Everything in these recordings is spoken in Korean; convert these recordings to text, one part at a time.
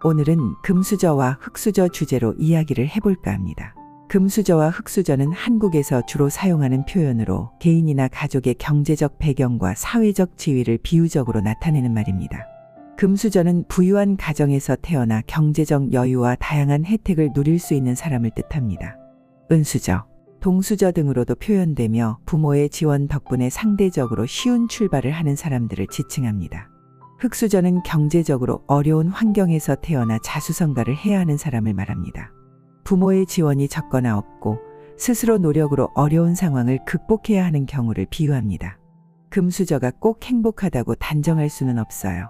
오늘은 금수저와 흙수저 주제로 이야기를 해볼까 합니다. 금수저와 흙수저는 한국에서 주로 사용하는 표현으로 개인이나 가족의 경제적 배경과 사회적 지위를 비유적으로 나타내는 말입니다. 금수저는 부유한 가정에서 태어나 경제적 여유와 다양한 혜택을 누릴 수 있는 사람을 뜻합니다. 은수저, 동수저 등으로도 표현되며 부모의 지원 덕분에 상대적으로 쉬운 출발을 하는 사람들을 지칭합니다. 흙수저는 경제적으로 어려운 환경에서 태어나 자수성가를 해야 하는 사람을 말합니다. 부모의 지원이 적거나 없고 스스로 노력으로 어려운 상황을 극복해야 하는 경우를 비유합니다. 금수저가 꼭 행복하다고 단정할 수는 없어요.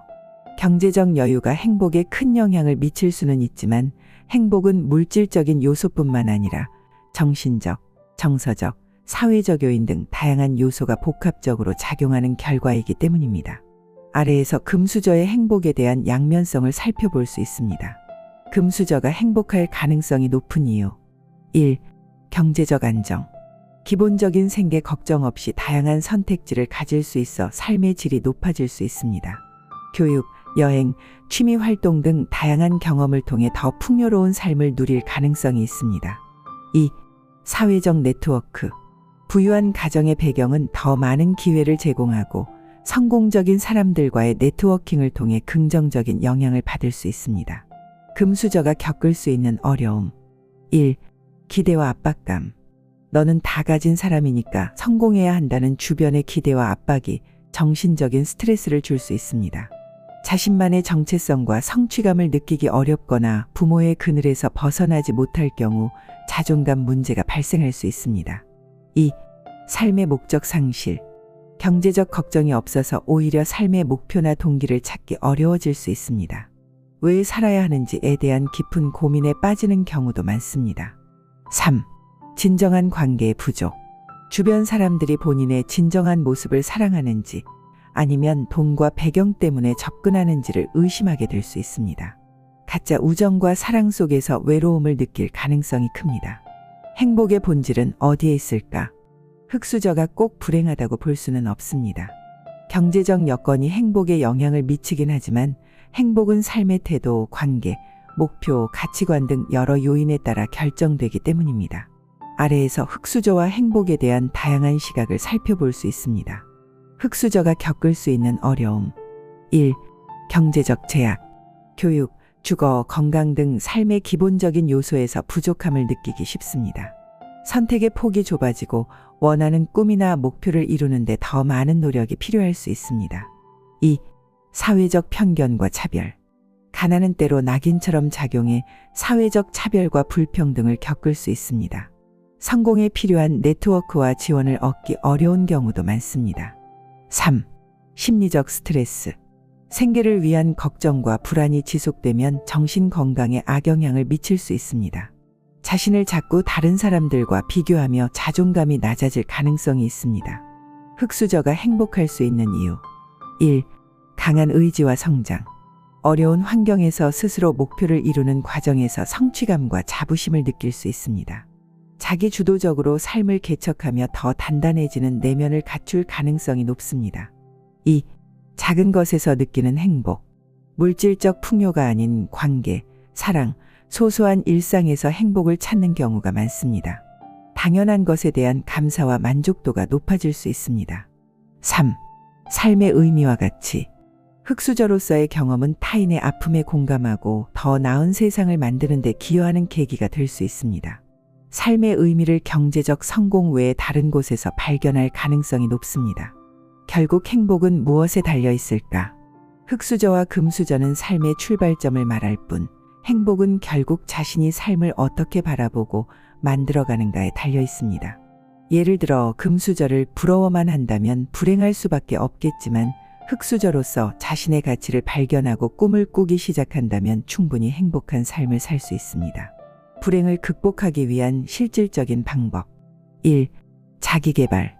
경제적 여유가 행복에 큰 영향을 미칠 수는 있지만 행복은 물질적인 요소뿐만 아니라 정신적, 정서적, 사회적 요인 등 다양한 요소가 복합적으로 작용하는 결과이기 때문입니다. 아래에서 금수저의 행복에 대한 양면성을 살펴볼 수 있습니다. 금수저가 행복할 가능성이 높은 이유 1. 경제적 안정. 기본적인 생계 걱정 없이 다양한 선택지를 가질 수 있어 삶의 질이 높아질 수 있습니다. 교육, 여행, 취미 활동 등 다양한 경험을 통해 더 풍요로운 삶을 누릴 가능성이 있습니다. 2. 사회적 네트워크. 부유한 가정의 배경은 더 많은 기회를 제공하고 성공적인 사람들과의 네트워킹을 통해 긍정적인 영향을 받을 수 있습니다. 금수저가 겪을 수 있는 어려움 1. 기대와 압박감. 너는 다 가진 사람이니까 성공해야 한다는 주변의 기대와 압박이 정신적인 스트레스를 줄 수 있습니다. 자신만의 정체성과 성취감을 느끼기 어렵거나 부모의 그늘에서 벗어나지 못할 경우 자존감 문제가 발생할 수 있습니다. 2. 삶의 목적 상실. 경제적 걱정이 없어서 오히려 삶의 목표나 동기를 찾기 어려워질 수 있습니다. 왜 살아야 하는지에 대한 깊은 고민에 빠지는 경우도 많습니다. 3. 진정한 관계의 부족. 주변 사람들이 본인의 진정한 모습을 사랑하는지 아니면 돈과 배경 때문에 접근하는지를 의심하게 될 수 있습니다. 가짜 우정과 사랑 속에서 외로움을 느낄 가능성이 큽니다. 행복의 본질은 어디에 있을까? 흙수저가 꼭 불행하다고 볼 수는 없습니다. 경제적 여건이 행복에 영향을 미치긴 하지만 행복은 삶의 태도, 관계, 목표, 가치관 등 여러 요인에 따라 결정되기 때문입니다. 아래에서 흙수저와 행복에 대한 다양한 시각을 살펴볼 수 있습니다. 흙수저가 겪을 수 있는 어려움 1. 경제적 제약. 교육, 주거, 건강 등 삶의 기본적인 요소에서 부족함을 느끼기 쉽습니다. 선택의 폭이 좁아지고 원하는 꿈이나 목표를 이루는 데 더 많은 노력이 필요할 수 있습니다. 2. 사회적 편견과 차별. 가난은 때로 낙인처럼 작용해 사회적 차별과 불평등을 겪을 수 있습니다. 성공에 필요한 네트워크와 지원을 얻기 어려운 경우도 많습니다. 3. 심리적 스트레스. 생계를 위한 걱정과 불안이 지속되면 정신 건강에 악영향을 미칠 수 있습니다. 자신을 자꾸 다른 사람들과 비교하며 자존감이 낮아질 가능성이 있습니다. 흙수저가 행복할 수 있는 이유 1. 강한 의지와 성장. 어려운 환경에서 스스로 목표를 이루는 과정에서 성취감과 자부심을 느낄 수 있습니다. 자기 주도적으로 삶을 개척하며 더 단단해지는 내면을 갖출 가능성이 높습니다. 2. 작은 것에서 느끼는 행복. 물질적 풍요가 아닌 관계, 사랑, 소소한 일상에서 행복을 찾는 경우가 많습니다. 당연한 것에 대한 감사와 만족도가 높아질 수 있습니다. 3. 삶의 의미와 가치. 흙수저로서의 경험은 타인의 아픔에 공감하고 더 나은 세상을 만드는 데 기여하는 계기가 될 수 있습니다. 삶의 의미를 경제적 성공 외에 다른 곳에서 발견할 가능성이 높습니다. 결국 행복은 무엇에 달려 있을까? 흙수저와 금수저는 삶의 출발점을 말할 뿐 행복은 결국 자신이 삶을 어떻게 바라보고 만들어가는가에 달려 있습니다. 예를 들어 금수저를 부러워만 한다면 불행할 수밖에 없겠지만 흙수저로서 자신의 가치를 발견하고 꿈을 꾸기 시작한다면 충분히 행복한 삶을 살 수 있습니다. 불행을 극복하기 위한 실질적인 방법 1. 자기개발.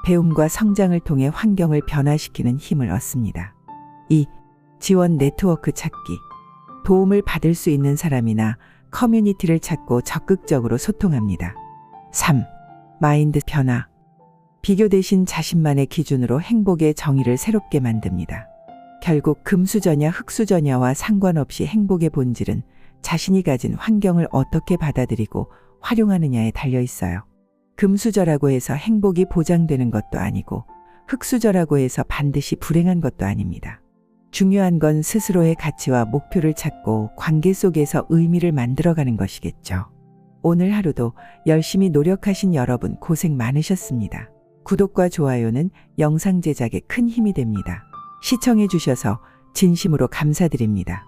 배움과 성장을 통해 환경을 변화시키는 힘을 얻습니다. 2. 지원 네트워크 찾기. 도움을 받을 수 있는 사람이나 커뮤니티를 찾고 적극적으로 소통합니다. 3. 마인드 변화. 비교 대신 자신만의 기준으로 행복의 정의를 새롭게 만듭니다. 결국 금수저냐 흙수저냐와 상관없이 행복의 본질은 자신이 가진 환경을 어떻게 받아들이고 활용하느냐에 달려 있어요. 금수저라고 해서 행복이 보장되는 것도 아니고 흙수저라고 해서 반드시 불행한 것도 아닙니다. 중요한 건 스스로의 가치와 목표를 찾고 관계 속에서 의미를 만들어가는 것이겠죠. 오늘 하루도 열심히 노력하신 여러분 고생 많으셨습니다. 구독과 좋아요는 영상 제작에 큰 힘이 됩니다. 시청해 주셔서 진심으로 감사드립니다.